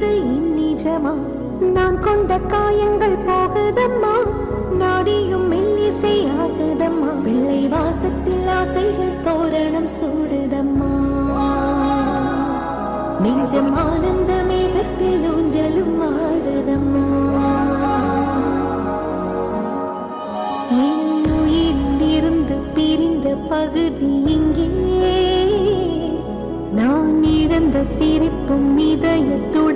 என்பது இந்நிஜமா? நான் கொண்ட காயங்கள் போகுதம்மா, நாடியும் மெல்லிசை ஆகுதம்மா. பிள்ளை வாசத்தில் ஆசைகள் தோரணம் சூடுதம்மா. நெஞ்சம் ஆனந்த மேகத்தில் ஊஞ்சலும் ஆடுதம்மா. என் உயிரில் இருந்து பிரிந்த பகுதி இங்கே, நான் இழந்த சிரிப்பும் இதயத்துள்